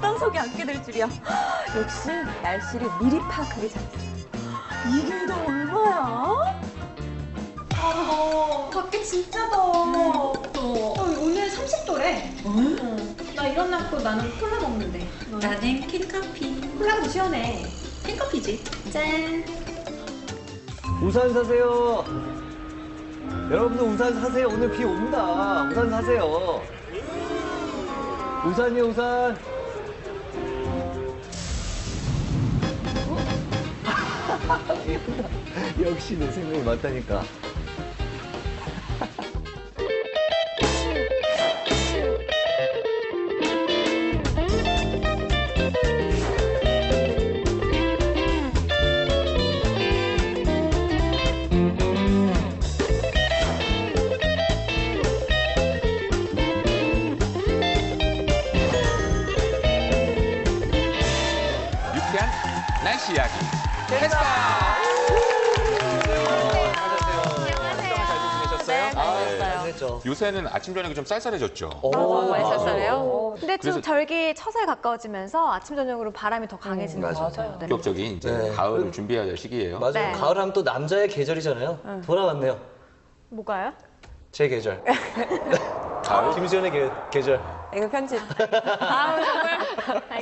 앞장서게 앉게 될 줄이야. 역시 날씨를 미리 파악하기 잘했어. 이게 다 얼마야? 밖에 진짜 더워. 오늘 30도래. 나 이런 날 또 나는 콜라 먹는데. 나는 캔커피. 콜라도 시원해. 캔커피지. 짠. 우산 사세요. 여러분도 우산 사세요. 오늘 비 옵니다. 우산 사세요. 우산이요, 우산. 역시 내 생각이 맞다니까. 유쾌한 날씨 이야기 캐스터. 했죠. 요새는 아침 저녁이 좀 쌀쌀해졌죠. 많이 쌀쌀해요. 근데 좀 그래서- 절기 처서에 가까워지면서 아침 저녁으로 바람이 더 강해지는 것 같아요. 네. 본격적인 이제 네. 가을을 준비해야 될 시기예요. 맞아요. 네. 가을하면 또 남자의 계절이잖아요. 돌아왔네요. 뭐가요? 제 계절. 가을? 김수현의 계절. 이거 편집. 아우 정말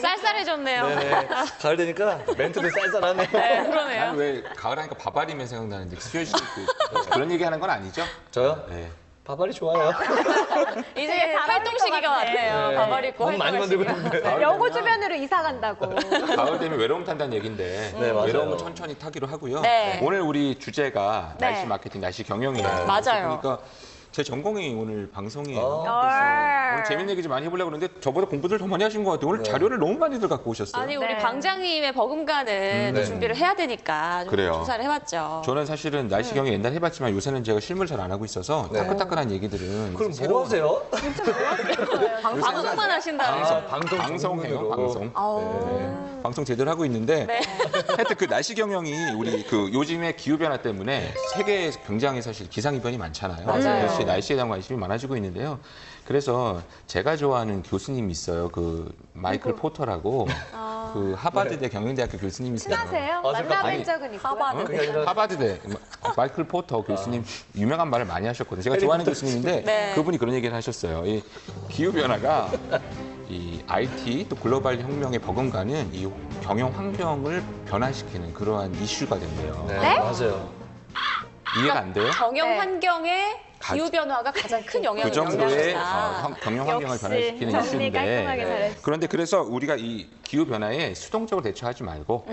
쌀쌀해졌네요. 네네. 가을 되니까 멘트도 쌀쌀하네. 네, 그러네요. 나는 왜 가을 하니까 바바리면 생각나는데 수현 씨 그런 얘기 하는 건 아니죠? 저요? 네. 바바리 좋아요. 이제 활동 시기가 왔네요. 네. 바바리 입고 돈 많이 만들고 있는데. 여고 주변으로 이사 간다고. 가을 되면 외로움 탄다는 얘기인데 네, 맞아요. 외로움은 천천히 타기로 하고요. 네. 오늘 우리 주제가 네. 날씨 마케팅, 날씨 경영이에요. 맞아요. 그러니까 제 전공이 오늘 방송이에요. 어. 오늘 재밌는 얘기 좀 많이 해보려고 그러는데 저보다 공부들 더 많이 하신 것 같아요. 오늘 자료를 너무 많이들 갖고 오셨어요. 아니 네. 우리 방장님의 버금가는 네. 준비를 해야 되니까 좀 그래요. 조사를 해봤죠. 저는 사실은 날씨 경영 옛날에 해봤지만 요새는 제가 실무를 잘 안 하고 있어서 네. 따끈따끈한 얘기들은 그럼 새로운- 뭐 하세요? 방송만 하신다면. 아, 방송해요, 방송해요, 방송. 네. 방송 제대로 하고 있는데 하여튼 그 날씨 경영이 우리 그 요즘의 기후 변화 때문에 세계에서 굉장히 사실 기상이변이 많잖아요. 맞아요. 그래서 날씨에 대한 관심이 많아지고 있는데요. 그래서 제가 좋아하는 교수님이 있어요. 그 마이클 포터라고 그 하버드대 경영대학교 교수님이 있어요. 친하세요? 아, 잠깐, 만나뵌 아니, 적은 있고요. 하버드. 그게 아니라 하버드대 마이클 포터 교수님 유명한 말을 많이 하셨거든요. 제가 좋아하는 교수님인데 네. 그분이 그런 얘기를 하셨어요. 이 기후 변화가 이 IT 또 글로벌 혁명의 버금가는 이 경영 환경을 변화시키는 그러한 이슈가 된대요. 네, 맞아요. 이해가 안 돼요? 경영 네. 환경에 기후 변화가 가장 큰 영향을 그 정도의 미친다. 경영 환경을 역시 변화시키는 정리 깔끔하게 이슈인데 잘했어. 그런데 그래서 우리가 이 기후 변화에 수동적으로 대처하지 말고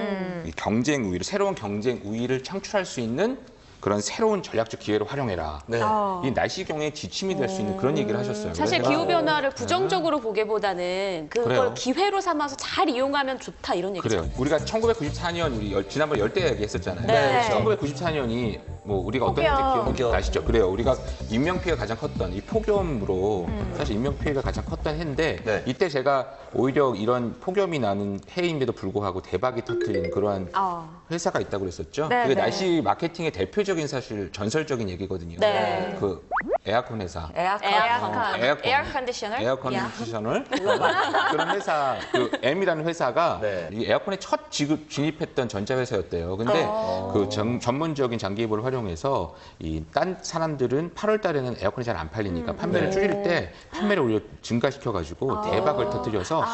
이 경쟁 우위를 새로운 경쟁 우위를 창출할 수 있는 그런 새로운 전략적 기회를 활용해라. 네. 이 날씨 경영의 지침이 될 수 있는 그런 얘기를 하셨어요. 사실 그래서 기후 변화를 부정적으로 보기보다는 그걸 그래요. 기회로 삼아서 잘 이용하면 좋다 이런 얘기죠. 그래요. 우리가 1994년 우리 지난번 열대 얘기했었잖아요. 네. 1994년이 뭐 우리가 어떤 폭염. 때 기억나시죠? 그래요. 우리가 인명 피해가 가장 컸던 이 폭염으로 사실 인명 피해가 가장 컸던 해인데 네. 이때 제가 오히려 이런 폭염이 나는 해인데도 불구하고 대박이 터뜨린 그러한 회사가 있다고 그랬었죠. 네, 그게 네. 날씨 마케팅의 대표적인 사실 전설적인 얘기거든요. 네. 그 에어컨 회사. 에어컨. 에어컨. 에어 컨디셔너. 에어 컨디셔널 그런 회사 그 M이라는 회사가 네. 이 에어컨에 첫 진입했던 전자회사였대요. 근데 그 전문적인 장기계보를 활용해서 이 딴 사람들은 8월 달에는 에어컨이 잘 안 팔리니까 판매를 줄일 때 판매를 오히려 증가시켜 가지고 대박을 터뜨려서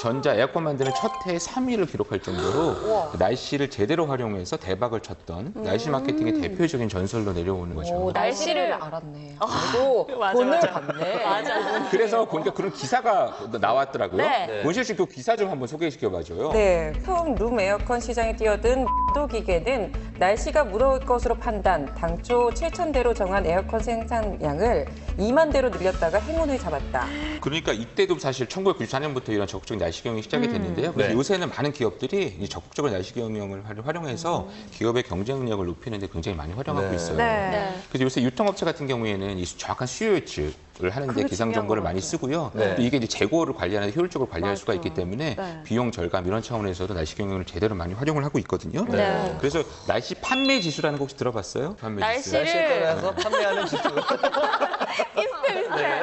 전자 에어컨 만드는 첫 해에 3위를 기록할 정도로 날씨를 제대로 활용해서 대박을 쳤던 날씨 마케팅의 대표적인 전설로 내려오는 거죠. 날씨를 알았네. 그리고 돈을 받네. 맞아. 그래서 보니까 그런 기사가 나왔더라고요. 네. 문실 씨 그 기사 좀 한번 소개시켜 봐줘요. 네, 소음 룸 에어컨 시장에 뛰어든 도 기계는 날씨가 무더울 것으로 판단, 당초 7,000대로 정한 에어컨 생산량을 2만 대로 늘렸다가 행운을 잡았다. 그러니까 이때도 사실 1994년부터 이런 적극적인 날씨 경영이 시작이 됐는데요. 그래서 네. 요새는 많은 기업들이 이 적극적으로 날씨 경영을 활용해서 기업의 경쟁력을 높이는 데 굉장히 많이 활용하고 네. 있어요. 네. 그래서 요새 유통업체 같은 경우에는 이 정확한 수요 예측을 하는데 기상 정보를 많이 쓰고요. 네. 또 이게 이제 재고를 관리하는 데 효율적으로 관리할 수가 있기 때문에 네. 비용 절감 이런 차원에서도 날씨 경영을 제대로 많이 활용을 하고 있거든요. 네. 그래서 날씨 판매 지수라는 거 혹시 들어봤어요? 판매 지수. 날씨를- 날씨에 따라서 판매하는 지수.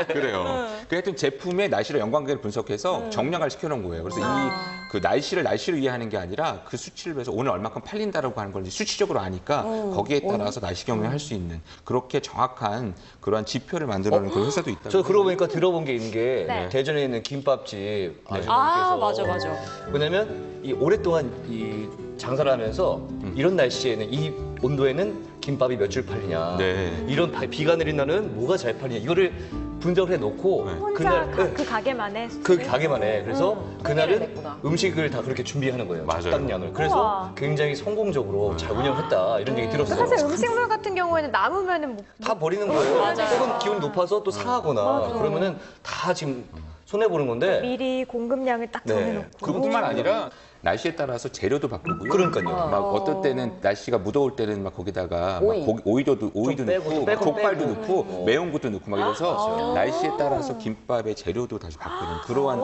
그래요. 그 하여튼 제품의 날씨랑 연관계를 분석해서 정량을 시켜놓은 거예요. 그래서 그 날씨를 이해하는 게 아니라 그 수치를 해서 오늘 얼마큼 팔린다라고 하는 걸 이제 수치적으로 아니까 거기에 따라서 날씨 경영을 할 수 있는 그렇게 정확한 그러한 지표를 만들어놓은 그런 회사도 있다고. 저 그러고 보니까 들어본 게 있는 게 네. 대전에 있는 김밥집 아주머니께서 아, 맞아. 왜냐면 이 오랫동안 이 장사를 하면서 이런 날씨에는 이 온도에는 김밥이 몇 줄 팔리냐, 네. 이런 비가 내린 날은 뭐가 잘 팔리냐 이거를 분석을 해놓고 네. 혼자 그날 그 가게만의 그 가게만에 그래서 그날은 냈구나. 음식을 다 그렇게 준비하는 거예요. 맞아요. 적당량을. 그래서 우와. 굉장히 성공적으로 잘 운영했다 이런 얘기 들었어요. 사실 음식물 같은 경우에는 남으면은 뭐 다 버리는 거예요. 맞아요. 혹은 기온이 높아서 또 상하거나 그러면은 다 지금 손해 보는 건데. 미리 공급량을 딱 네. 정해놓고. 그뿐만 아니라 날씨에 따라서 재료도 바꾸고요. 그러니까요. 막 어떨 때는 날씨가 무더울 때는 막 거기다가 오이. 막 오이도 빼고, 넣고 빼고, 족발도 빼고. 넣고 매운 것도 넣고 막 이래서 날씨에 따라서 김밥의 재료도 다시 바꾸는 그러한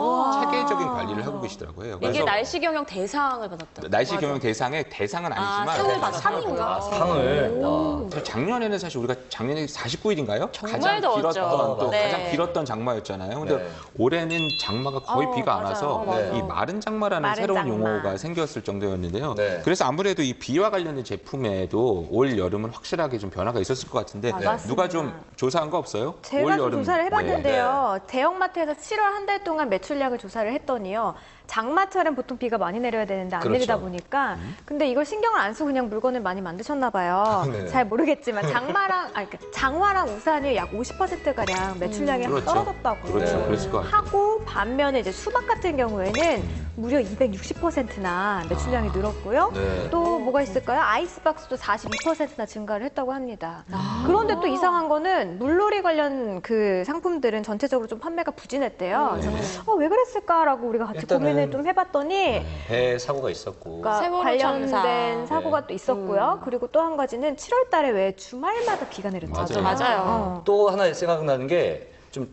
체계적인 관리를 하고 계시더라고요. 이게 날씨 경영 대상을 받았다. 날씨 경영 대상은 아니지만 상을 받았다. 상인가? 상을. 와. 사실 작년에는 사실 우리가 작년에 49일인가요? 정말 더웠죠. 또 네. 가장 길었던 장마였잖아요. 근데 네. 올해는 장마가 거의 비가 안 와서 맞아요. 이 마른 장마라는 마른 새로운 장마. 용어가 생겼을 정도였는데요. 네. 그래서 아무래도 이 비와 관련된 제품에도 올 여름은 확실하게 좀 변화가 있었을 것 같은데 누가 좀 조사한 거 없어요? 제가 좀 조사를 네. 해봤는데요. 대형마트에서 7월 한 달 동안 매출량을 조사를 했더니요. 장마철엔 보통 비가 많이 내려야 되는데 안 그렇죠. 내리다 보니까 근데 이걸 신경을 안 쓰고 그냥 물건을 많이 만드셨나 봐요. 네. 잘 모르겠지만 그러니까 장화랑 우산이 약 50%가량 매출량이 그렇죠. 떨어졌다고 그렇죠. 네. 그랬을 것 같아요. 하고 반면에 이제 수박 같은 경우에는 무려 260%나 매출량이 늘었고요. 네. 또 뭐가 있을까요? 아이스박스도 42%나 증가를 했다고 합니다. 그런데 또 이상한 거는 물놀이 관련 그 상품들은 전체적으로 좀 판매가 부진했대요. 그래서 왜 그랬을까라고 우리가 같이 일단은 고민을 좀 해봤더니 배 사고가 있었고. 그러니까 세월호 관련된 참사. 사고가 또 있었고요. 그리고 또 한 가지는 7월 달에 왜 주말마다 비가 내렸잖아요. 맞아요. 또 하나 생각나는 게 좀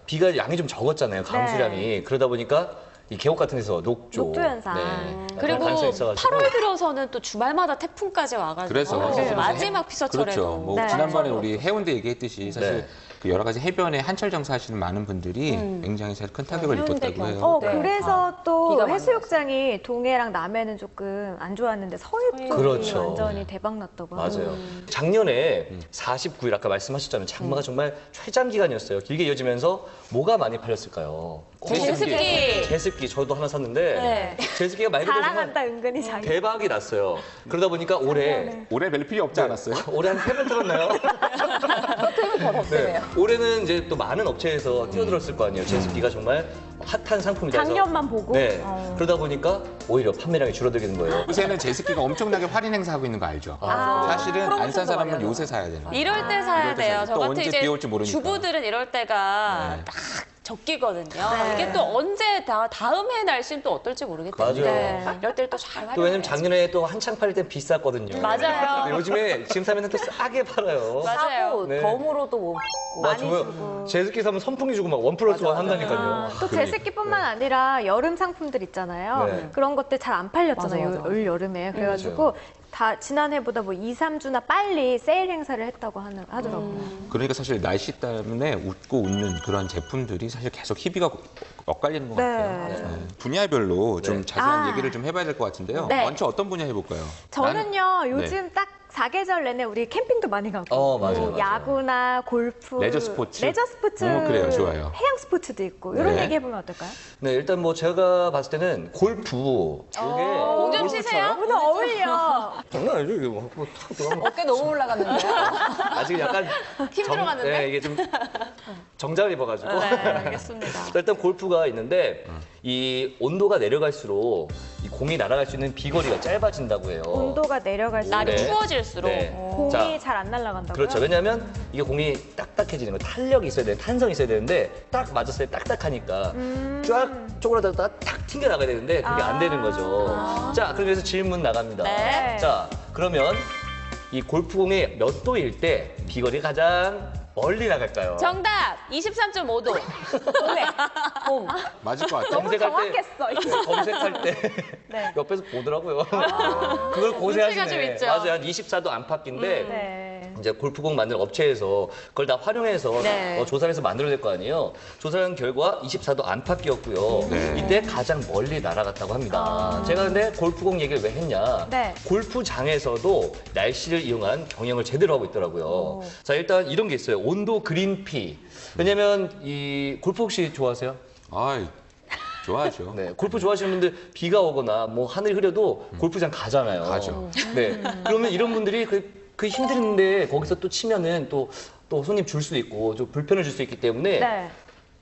비가 양이 좀 적었잖아요. 강수량이. 그러다 보니까 이 계곡 같은 데서 녹조 현상. 약간 그리고 가능성이 있어가지고. 8월 들어서는 또 주말마다 태풍까지 와가지고 그래서 네, 마지막 피서철에도 그렇죠. 뭐 네. 지난번에 우리 해운대 얘기했듯이 사실 네. 그 여러 가지 해변에 한철 장사하시는 많은 분들이 굉장히 사실 큰 타격을 해운대 입었다고 해요. 경북. 네. 그래서 또 비가 많이 해수욕장이 동해랑 남해는 조금 안 좋았는데 서해 쪽이 그렇죠. 완전히 대박 났다고 맞아요. 작년에 49일 아까 말씀하셨잖아요. 장마가 정말 최장 기간이었어요. 길게 이어지면서 뭐가 많이 팔렸을까요? 제습기. 제습기 저도 하나 샀는데 네. 제습기가 말 그대로 자랑한다 정말 은근히 자기. 대박이 났어요. 그러다 보니까 올해 올해 별 필요 없지 않았어요? 올해 한 3번 틀었나요? 네. 올해는 이제 또 많은 업체에서 뛰어들었을 거 아니에요. 제습기가 정말 핫한 상품이다 해서. 작년만 보고? 네. 그러다 보니까 오히려 판매량이 줄어들게 된 거예요. 요새는 제습기가 엄청나게 할인 행사하고 있는 거 알죠? 사실은 안 산 사람은 요새 사야 되는 거예요. 이럴 때 사야 이럴 때 돼요. 사야 저 또 같은 언제 이제 비 올지 모르니까. 주부들은 이럴 때가 네. 딱 적기거든요. 네. 이게 또 언제 다음 해 날씨는 또 어떨지 모르기 때문에 맞아요. 이럴 때를 또 잘 또 왜냐면 활용해야지. 작년에 또 한창 팔릴 땐 비쌌거든요. 맞아요. 근데 요즘에 지금 사면 또 싸게 팔아요. 맞아요. 사고 네. 덤으로도 못 맞아, 제습기 사면 선풍기 주고 막 1+1 한다니까요. 또 제습기뿐만 아니라 여름 상품들 있잖아요. 네. 그런 것들 잘 안 팔렸잖아요. 맞아. 올 여름에. 그래가지고 다 지난해보다 뭐 2, 3주나 빨리 세일 행사를 했다고 하더라고요. 그러니까 사실 날씨 때문에 웃고 웃는 그런 제품들이 사실 계속 희비가 엇갈리는 것 네. 같아요. 분야별로 좀 네. 자세한 얘기를 좀 해봐야 될 것 같은데요. 네. 먼저 어떤 분야 해볼까요? 저는요, 네. 요즘 딱 4계절 내내 우리 캠핑도 많이 가고 맞아요. 야구나 골프, 레저 스포츠? 레저 스포츠, 그래요. 좋아요. 해양 스포츠도 있고 이런 네. 얘기 해보면 어떨까요? 네, 일단 뭐 제가 봤을 때는 골프. 이게 공좀 치세요. 오늘 어울려. 장난 아니죠? 이게 뭐탁 들어가면 어깨 너무 올라갔는데요. 아직 약간 힘 들어갔는데? 네, 이게 좀 정장을 입어가지고. 네, 알겠습니다. 일단 골프가 있는데 이 온도가 내려갈수록 이 공이 날아갈 수 있는 비거리가 짧아진다고 해요. 온도가 내려갈수록 날이 네. 추워질수록 네. 공이 자, 잘 안 날아간다고요? 그렇죠. 왜냐하면 이게 공이 딱딱해지는 거, 탄력이 있어야 돼, 탄성이 있어야 되는데 딱 맞았을 때 딱딱하니까 쫙 쪼그라들다가 탁 튕겨 나가야 되는데 그게 안 되는 거죠. 자, 그래서 질문 나갑니다. 네. 자, 그러면 이 골프공이 몇 도일 때 비거리가 가장 멀리 나갈까요? 정답 23.5도. 맞을 것 같아요. 검색할 정확했어. 때, 검색할 때 네. 옆에서 보더라고요. 그걸 눈치가 좀 고세하시네. 있죠. 맞아요. 한 24도 안팎인데 네. 이제 골프공 만드는 업체에서 그걸 다 활용해서 네. 조사를 해서 만들어낼 거 아니에요. 조사한 결과 24도 안팎이었고요. 네. 이때 가장 멀리 날아갔다고 합니다. 제가 근데 골프공 얘기를 왜 했냐. 네. 골프장에서도 날씨를 이용한 경영을 제대로 하고 있더라고요. 자, 일단 이런 게 있어요. 온도 그린피. 왜냐면 이 골프 혹시 좋아하세요? 아이, 좋아하죠. 네, 골프 좋아하시는 분들 비가 오거나 뭐 하늘이 흐려도 골프장 가잖아요. 가죠. 네, 그러면 이런 분들이 그 힘든데 거기서 또 치면은 또 손님 줄 수도 있고 좀 불편을 줄 수 있기 때문에 네.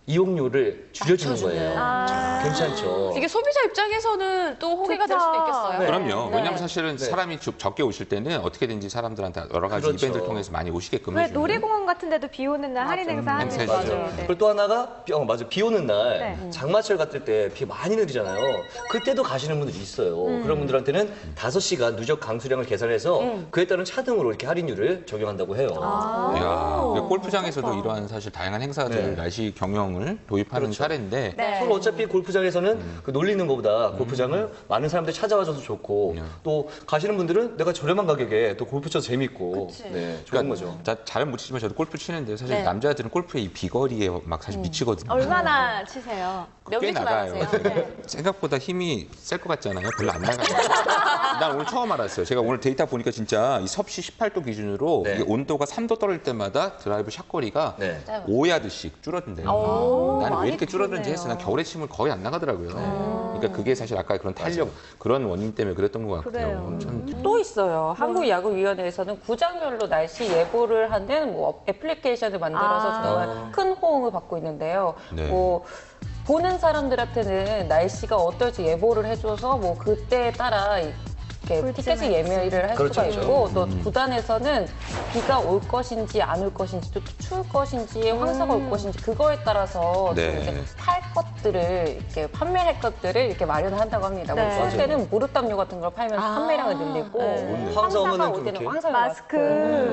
이용료를 줄여주는 거예요. 아. 괜찮죠. 이게 소비자 입장에서는 또 호기가 될 수도 있겠어요. 네. 그럼요. 네. 왜냐하면 사실은 사람이 적게 오실 때는 어떻게든지 사람들한테 여러 가지 그렇죠. 이벤트를 통해서 많이 오시게끔 왜 해주는. 놀이공원 같은 데도 비 오는 날 할인 행사 하는 행사 거죠. 있죠. 네. 그리고 또 하나가 맞아 비 오는 날 네. 장마철 같을 때 비 많이 내리잖아요. 그때도 가시는 분들이 있어요. 그런 분들한테는 5시간 누적 강수량을 계산해서 그에 따른 차등으로 이렇게 할인율을 적용한다고 해요. 이야, 골프장에서도 이러한 사실 다양한 행사들 네. 날씨 경영을 도입하는 그렇죠. 사례인데 네. 서로 어차피 골프장에서는 그 놀리는 것보다 골프장을 많은 사람들이 찾아와줘서 좋고 또 가시는 분들은 내가 저렴한 가격에 또 골프 쳐서 재밌고 네, 좋은 거죠. 잘 못 치지만 저도 골프 치는데 사실 네. 남자들은 골프의 이 비거리에 막 사실 미치거든요. 얼마나 치세요? 몇 꽤 미터 나가요. 나가세요? 생각보다 힘이 셀 것 같잖아요. 별로 안 나가요. 난 오늘 처음 알았어요. 제가 오늘 데이터 보니까 진짜 이 섭씨 18도 기준으로 네. 이게 온도가 3도 떨어질 때마다 드라이브 샷 거리가 네. 5야드씩 줄어든대요. 오, 나는 왜 많이 이렇게 줄어드는지 했어. 난 줄었네요. 겨울에 치면 거의 안 나가더라고요. 그러니까 그게 사실 아까 그런 탄력 그런 원인 때문에 그랬던 것 같고요. 그래요. 참 또 있어요. 한국야구위원회에서는 구장별로 날씨 예보를 하는 뭐 애플리케이션을 만들어서 아. 정말 큰 호응을 받고 있는데요. 네. 뭐 보는 사람들한테는 날씨가 어떨지 예보를 해줘서 뭐 그때에 따라 이렇게 티켓을 예매를 할 그렇죠, 수가 그렇죠. 있고 또 구단에서는 비가 올 것인지 안 올 것인지 또 추울 것인지 황사가 올 것인지 그거에 따라서 네. 좀 이제 팔 것들을 이렇게 판매할 것들을 이렇게 마련을 한다고 합니다. 네. 뭐 추울 맞아요. 때는 무릎담요 같은 걸 팔면서 판매량을 늘리고 네. 황사 오면은 올 때는 그렇게? 황사 마스크.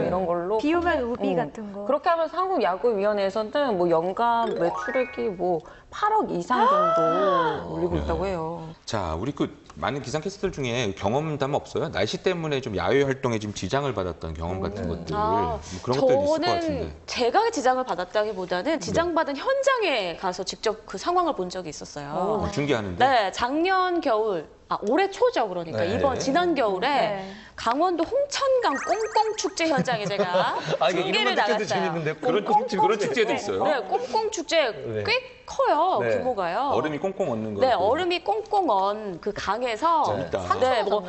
이런 걸로 비 오면 우비 같은 거. 그렇게 하면서 한국야구위원회에서는 뭐 연간 매출액이 뭐 8억 이상 정도 올리고 있다고 해요. 자, 우리 그 많은 기상캐스터들 중에 경험담 없어요? 날씨 때문에 좀 야외 활동에 좀 지장을 받았던 경험 같은 것들 뭐 그런 것들 있을 것 같은데. 저는 제가 지장을 받았다기보다는 지장받은 현장에 가서 직접 그 상황을 본 적이 있었어요. 중계하는데. 네, 작년 겨울, 올해 초죠, 그러니까 네. 이번 지난 겨울에 네. 강원도 홍천강 꽁꽁 축제 현장에 제가 이게 중계를 이름만 듣기도 나갔어요. 재밌는데 그런 축제도 있어요. 네, 꽁꽁 축제 네. 꽤 커요, 네. 규모가요. 얼음이 꽁꽁 얹는 거. 네, 얼음이 꽁꽁 언 그 강에서 재밌다. 네, 뭐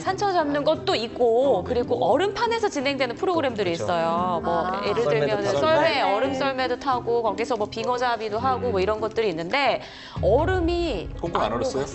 산초 잡는 것도 있고 그리고 얼음판에서 진행되는 프로그램들이 그렇죠. 있어요. 뭐 예를 썰매도 들면 타고. 썰매, 얼음 썰매도 타고 거기서 뭐 빙어잡이도 하고 뭐 이런 것들이 있는데 얼음이 꽁꽁 안 얼었어요?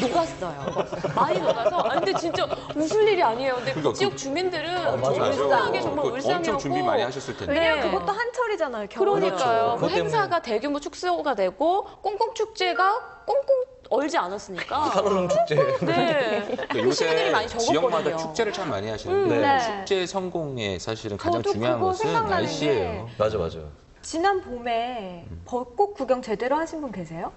녹았어요. 많이 녹아서. 근데 진짜 웃을 일이 아니에요. 근데 그 그러니까 지역 주민들은 맞아요. 울상하게 정말 그거 울상이었고 엄청 준비 많이 하셨을 텐데. 왜냐면 네. 그것도 한철이잖아요. 겨울. 그러니까요. 그렇죠. 그 그것 때문에. 행사가 대규모 축소가 되고 꽁꽁 축제가 꽁꽁 얼지 않았으니까. 살얼음 축제. 네. 그러니까 시민들이 많이 요새 지역마다 적었거든요. 축제를 참 많이 하시는데 네. 축제 성공에 사실은 가장 저도 중요한 그거 것은 생각나는 날씨예요. 맞아. 지난 봄에 벚꽃 구경 제대로 하신 분 계세요?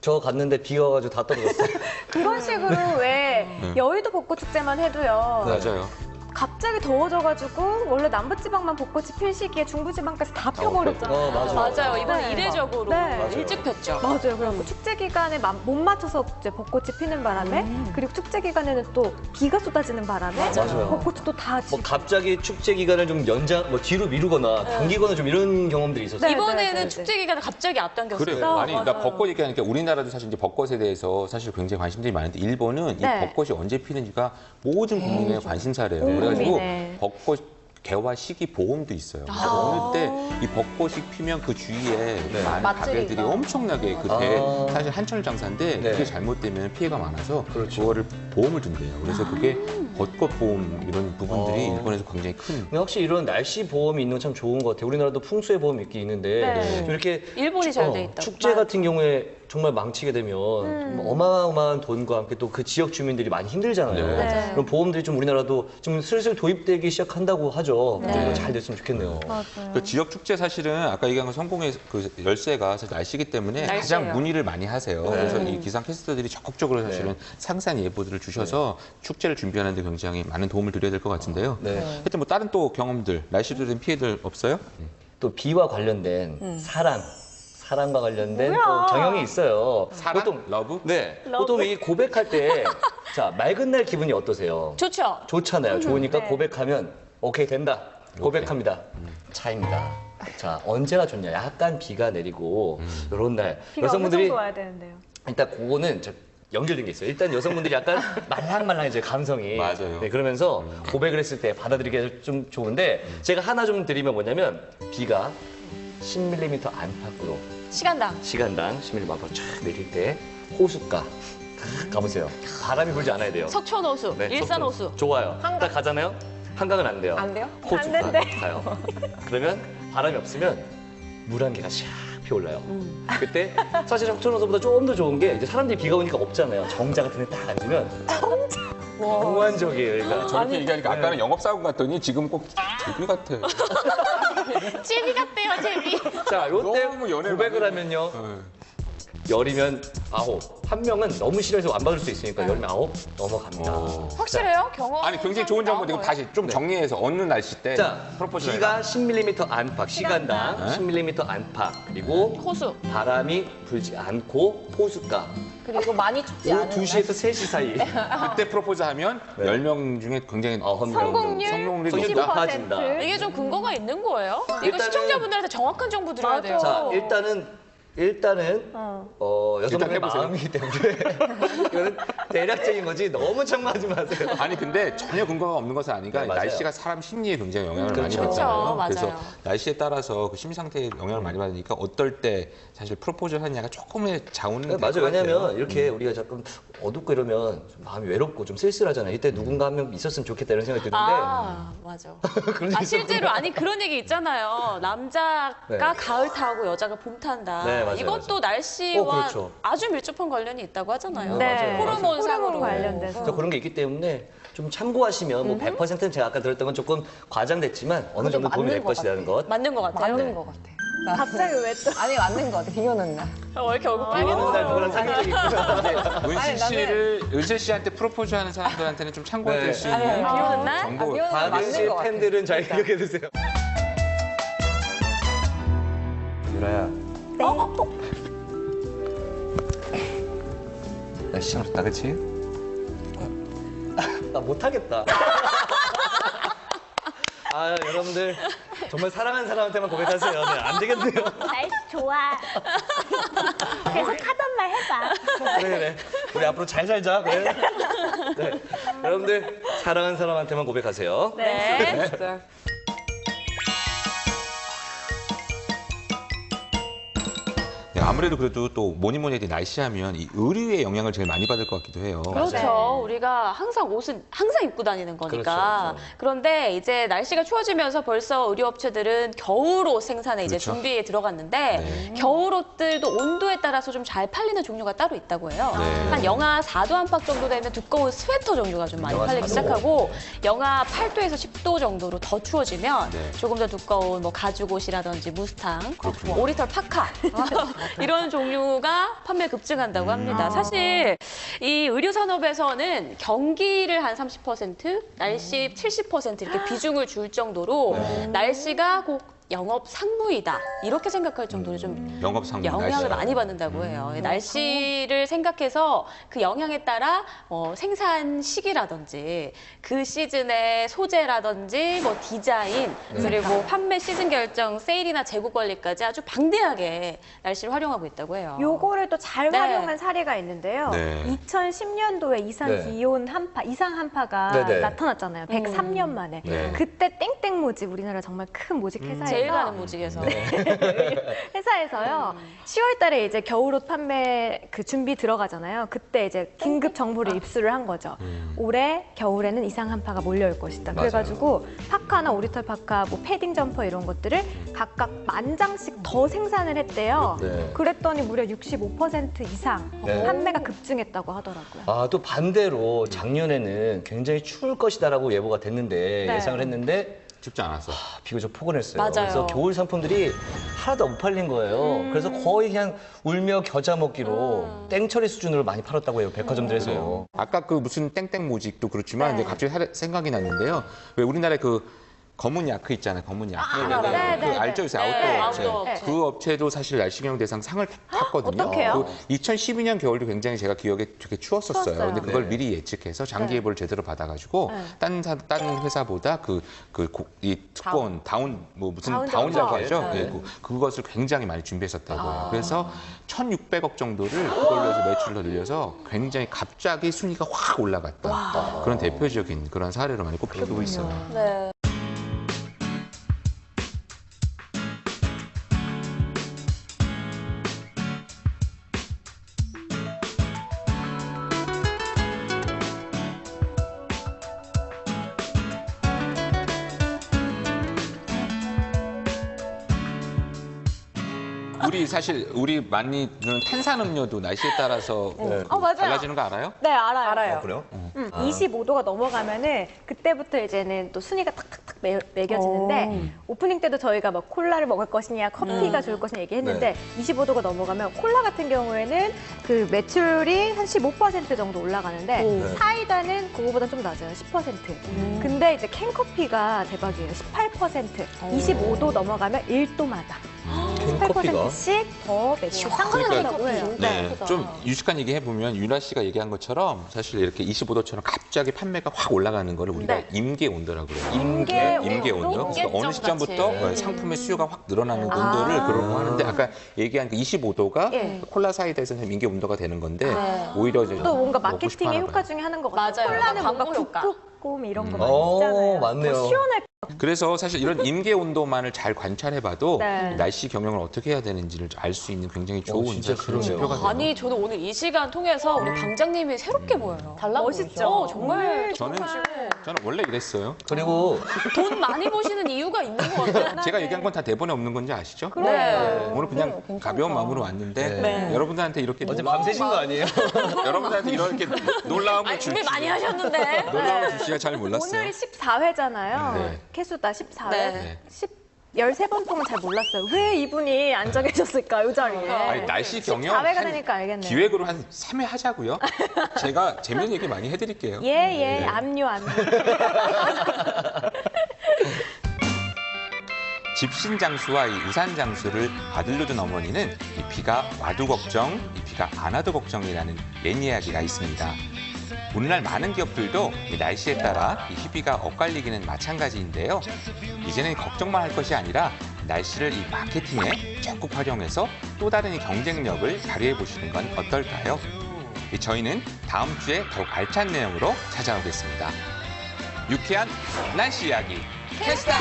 저 갔는데 비가 와가지고 다 떨어졌어요. 그런 식으로 왜 여의도 벚꽃 축제만 해도요. 네. 맞아요. 갑자기 더워져가지고 원래 남부지방만 벚꽃이 필 시기에 중부지방까지 다 펴버렸잖아요. 맞아. 맞아요. 이번에 네. 이례적으로 네. 일찍 폈죠. 맞아요. 그래갖고 축제 기간에 못 맞춰서 이제 벚꽃이 피는 바람에 그리고 축제 기간에는 또 비가 쏟아지는 바람에 맞아요. 벚꽃이 또 다 지고. 뭐 갑자기 축제 기간을 좀 뭐 뒤로 미루거나 당기거나 좀 이런 경험들이 있었어요. 네. 이번에는 축제 기간을 갑자기 앞당겼어요. 그래요. 아니, 나 맞아요. 벚꽃 얘기하니까 우리나라도 사실 이제 벚꽃에 대해서 사실 굉장히 관심들이 많은데 일본은 네. 이 벚꽃이 언제 피는지가 모든 국민의 관심사래요. 온 그래가지고 국민의. 벚꽃 개화 시기 보험도 있어요. 어느 때 이 벚꽃이 피면 그 주위에 많은 맛들이가. 가게들이 엄청나게 사실 한철 장사인데 네. 그게 잘못되면 피해가 많아서 그렇죠. 그거를 보험을 든대요. 그래서 그게 벚꽃 보험 이런 부분들이 일본에서 굉장히 큰. 근데 확실히 이런 날씨 보험이 있는 건 참 좋은 것 같아요. 우리나라도 풍수의 보험이 있긴 있는데 네. 좀 이렇게 일본이 잘 돼 있다고. 축제 같은 경우에 정말 망치게 되면 좀 어마어마한 돈과 함께 또 그 지역 주민들이 많이 힘들잖아요. 네. 그럼 보험들이 좀 우리나라도 좀 슬슬 도입되기 시작한다고 하죠. 좀 이거 잘 됐으면 좋겠네요. 그 지역 축제 사실은 아까 얘기한 건 성공의 그 열쇠가 사실 날씨이기 때문에 날씨예요. 가장 문의를 많이 하세요. 네. 그래서 이 기상 캐스터들이 적극적으로 사실은 상세한 예보들을 주셔서 축제를 준비하는 데 굉장히 많은 도움을 드려야 될 것 같은데요. 네. 하여튼 뭐 다른 또 경험들, 날씨로 된 피해들 없어요? 또 비와 관련된 사랑과 관련된 또 경영이 있어요. 사랑? 보통 러브? 네, 보통 이 고백할 때 자 맑은 날 기분이 어떠세요? 좋죠. 좋잖아요. 좋으니까 네. 고백하면 오케이 된다. 고백합니다. 차입니다. 자 언제가 좋냐? 약간 비가 내리고 이런 날 비가 어느 여성분들이 정도 와야 되는데요. 일단 그거는 연결된 게 있어요. 일단 여성분들이 약간 말랑말랑해져요, 감성이. 맞아요. 네, 그러면서 고백을 했을 때 받아들이기 좀 좋은데 제가 하나 좀 드리면 뭐냐면 비가 10mm 안팎으로 시간당 10mm 안팎으로 쫙 내릴 때 호숫가 탁 가보세요. 바람이 불지 않아야 돼요. 석촌호수, 네, 일산호수. 좋아요. 딱 가잖아요. 한강은 안 돼요. 안 돼요? 호숫가 가요. 그러면 바람이 없으면 물 한 개가 샥 피어올라요. 그때 사실 석촌호수보다 조금 더 좋은 게 이제 사람들이 비가 오니까 없잖아요. 정자 같은 데 딱 앉으면 몽환적이에요. 그러니까 저렇게 얘기하니까 아까는 영업사원 같더니 지금 꼭 제비 같아. 제비 같대요, 제비. 자, 요때 너무 연애를 고백을 많이 하면요. 네. 열이면 9. 한 명은 너무 싫어해서 안 받을 수 있으니까 열이면 9 넘어갑니다. 확실해요? 경험. 아니 굉장히 좋은 정보인데 이거 다시 좀 정리해서 어느 날씨 때 자, 프로포즈를 비가 10mm 안팎, 시간당 10mm 안팎, 그리고 호수. 바람이 불지 않고 호숫가. 그리고 많이 춥지 요 않은 2시에서 3시 사이. 그때 프로포즈 하면 네. 10명 중에 굉장히 성공률 성공률이 성공률 높다. 높아진다. 이게 좀 근거가 있는 거예요? 이거 일단은- 시청자분들한테 정확한 정보 드려야 돼요. 자, 일단은 여성분의 해보세요. 마음이기 때문에 이거는 대략적인 거지 너무 참고하지 마세요. 아니 근데 전혀 근거가 없는 것은 아니까 네, 맞아요. 날씨가 사람 심리에 굉장히 영향을 많이 그렇죠. 받잖아요. 그렇죠. 그래서 맞아요. 날씨에 따라서 그 심리 상태에 영향을 많이 받으니까 어떨 때 사실 프로포즈를 하느냐가 조금의 자원은 네, 맞아요. 될것 같아요. 왜냐면 이렇게 우리가 조금 어둡고 이러면 좀 마음이 외롭고 좀 쓸쓸하잖아요. 이때 누군가 한 명 있었으면 좋겠다 이런 생각이 드는데 아, 맞아. 아, 실제로 아니 그런 얘기 있잖아요. 남자가 네. 가을 타고 여자가 봄 탄다. 네, 맞아요, 이것도 날씨와 그렇죠. 아주 밀접한 관련이 있다고 하잖아요. 네. 맞아요. 호르몬상으로. 호르몬 관련돼서. 그래서 그런 게 있기 때문에 좀 참고하시면 뭐 100%는 제가 아까 들었던 건 조금 과장됐지만 어느 정도 도움이 될 맞는 것 것이라는 것. 맞는 것 같아요. 맞는 것 같아. 갑자기 왜 또? 아니 맞는 것 같아. 비 오는 날. 왜 이렇게 얼굴 비 오는 날 누구랑 빨개졌어요? 사귄 적이 있구나. 은실 씨한테 프로포즈하는 사람들한테는 좀 참고가 될 수 있는 비 오는 날? 정보. 비 오는 날 박은 맞는 씨 것 같아. 팬들은 잘 기억해 두세요. 유라야. 네. 날씨 참 좋다, 그치? 나 못하겠다. 아, 여러분들 정말 사랑하는 사람한테만 고백하세요. 네, 안 되겠네요. 날씨 좋아. 계속 하던 말 해봐. 그래. 우리 앞으로 잘 살자. 그래. 네. 여러분들 사랑하는 사람한테만 고백하세요. 네. 진짜. 네, 아무래도 그래도 또 뭐니 해도 날씨하면 이 의류의 영향을 제일 많이 받을 것 같기도 해요. 그렇죠. 네. 우리가 항상 옷은 항상 입고 다니는 거니까. 그렇죠. 그런데 이제 날씨가 추워지면서 벌써 의류업체들은 겨울옷 생산에 이제 그렇죠. 준비에 들어갔는데 네. 겨울옷들도 온도에 따라서 좀 잘 팔리는 종류가 따로 있다고 해요. 네. 한 영하 4도 안팎 정도 되면 두꺼운 스웨터 종류가 좀 많이 영하 팔리기 4도. 시작하고 영하 8도에서 10도 정도로 더 추워지면 네. 조금 더 두꺼운 뭐 가죽옷이라든지 무스탕, 그렇군요. 뭐 오리털 파카 이런 종류가 판매 급증한다고 합니다. 사실 이 의류 산업에서는 경기를 한 30%, 날씨 70% 이렇게 비중을 줄 정도로 날씨가 꼭 영업 상무이다 이렇게 생각할 정도로 좀 영업 상무 영향을 날씨가. 많이 받는다고 해요. 날씨를 생각해서 그 영향에 따라 생산 시기라든지 그 시즌의 소재라든지 뭐 디자인 그리고 판매 시즌 결정, 세일이나 재고 관리까지 아주 방대하게 날씨를 활용하고 있다고 해요. 요거를 또 잘 네. 활용한 사례가 있는데요. 네. 2010년도에 이상 기온 이상 한파가 네네. 나타났잖아요. 103년 만에. 네. 그때 땡땡 모직 우리나라 정말 큰 모직 회사에서 제일 가는 무직에서. 회사에서요. 10월 달에 이제 겨울옷 판매 그 준비 들어가잖아요. 그때 이제 긴급 정보를 입수를 한 거죠. 올해 겨울에는 이상 한파가 몰려올 것이다. 그래가지고 파카나 오리털 파카, 뭐 패딩 점퍼 이런 것들을 각각 10,000장씩 더 생산을 했대요. 네. 그랬더니 무려 65% 이상 네. 판매가 급증했다고 하더라고요. 아, 또 반대로 작년에는 굉장히 추울 것이다라고 예보가 됐는데 네. 예상을 했는데 춥지 않았어. 비교적 포근했어요. 맞아요. 그래서 겨울 상품들이 하나도 못 팔린 거예요. 그래서 거의 그냥 울며 겨자 먹기로 땡처리 수준으로 많이 팔았다고 해요. 백화점들에서. 아까 그 무슨 땡땡 모직도 그렇지만 네. 이제 갑자기 생각이 났는데요. 왜 우리나라에 그 검은 야크 있잖아요. 검은 야크. 네, 그 네, 알죠? 요새 네, 아웃도어 업체. 아웃도어 업체. 그 업체도 사실 날씨경영 대상 상을 탔거든요. 어떡해요? 그 2012년 겨울도 굉장히 제가 기억에 되게 추웠었어요. 추웠어요. 근데 그걸 네. 미리 예측해서 장기 예보를 제대로 받아가지고 네. 다른 회사보다 이 특권 다운 뭐 무슨 다운 다운이라고 점퍼. 하죠. 네. 예, 그것을 굉장히 많이 준비했었다고요. 그래서 1,600억 정도를 그걸로 해서 매출을 늘려서 굉장히 갑자기 순위가 확 올라갔다. 그런 대표적인 그런 사례로 많이 꼽히고 있어요. 네. 우리 많이 드는 탄산음료도 날씨에 따라서 맞아요. 달라지는 거 알아요? 네, 알아요. 알아요. 그래요? 25도가 넘어가면은 그때부터 이제는 또 순위가 탁탁탁 매겨지는데 오프닝 때도 저희가 막 콜라를 먹을 것이냐 커피가 좋을 것이냐 얘기했는데 25도가 넘어가면 콜라 같은 경우에는 그 매출이 한 15% 정도 올라가는데 사이다는 그거보다 좀 낮아요. 10%. 근데 이제 캔커피가 대박이에요. 18%. 25도 넘어가면 1도마다. 캔커피가? 18%씩 더 매출이 상승한다고 해요. 네, 좀 유식한 얘기 해보면 윤아 씨가 얘기한 것처럼 사실 이렇게 25도처럼 갑자기 판매가 확 올라가는 거를 우리가 네. 임계 온도라고 그래요. 임계 임계 온도. 온도? 그러니까 어느 시점부터 같이. 상품의 수요가 확 늘어나는 온도를 그러고 하는데 아까 얘기한 그 25도가 예. 콜라 사이다에서는 임계 온도가 되는 건데 오히려 이제 또 뭔가 먹고 마케팅의 싶어 효과 하나 봐요. 중에 하는 것 같아요. 맞아요. 콜라는 뭔가 광고 효과. 북극곰 이런 거 많이 오, 있잖아요. 맞네요. 더 시원할 그래서 사실 이런 임계 온도만을 잘 관찰해봐도 네. 날씨 경영을 어떻게 해야 되는지를 알 수 있는 굉장히 좋은 진짜 사실 그러네요. 지표가 돼요. 아니 저는 오늘 이 시간 통해서 우리 방장님이 새롭게 보여요. 달라 멋있죠? 정말 저는 원래 이랬어요. 그리고 돈 많이 버시는 이유가 있는 것 같아요. 제가 얘기한 건 다 대본에 없는 건지 아시죠? 네. 오늘 그냥 가벼운 마음으로 왔는데 여러분들한테 이렇게 어제 밤새신 거 아니에요? 여러분들한테 이렇게 놀라움을 줄 준비 많이 하셨는데. 놀라움을 줄지가 잘 몰랐어요. 오늘이 14회잖아요. 네. 캐수다 14회. 네. 13번 동안 잘 몰랐어요. 왜 이분이 앉아 계셨을까, 이 자리에. 아니, 날씨 경영 14회가 한 되니까 알겠네요. 기획으로 한 3회 하자고요. 제가 재밌는 얘기 많이 해드릴게요. 예, 압류. 집신장수와 이 우산장수를 아들로 둔 어머니는 이 비가 와도 걱정, 이 비가 안 와도 걱정이라는 옛 이야기가 있습니다. 오늘날 많은 기업들도 이 날씨에 따라 이 희비가 엇갈리기는 마찬가지인데요. 이제는 걱정만 할 것이 아니라 날씨를 이 마케팅에 적극 활용해서 또 다른 이 경쟁력을 발휘해 보시는 건 어떨까요? 저희는 다음 주에 더욱 알찬 내용으로 찾아오겠습니다. 유쾌한 날씨 이야기 캐스타!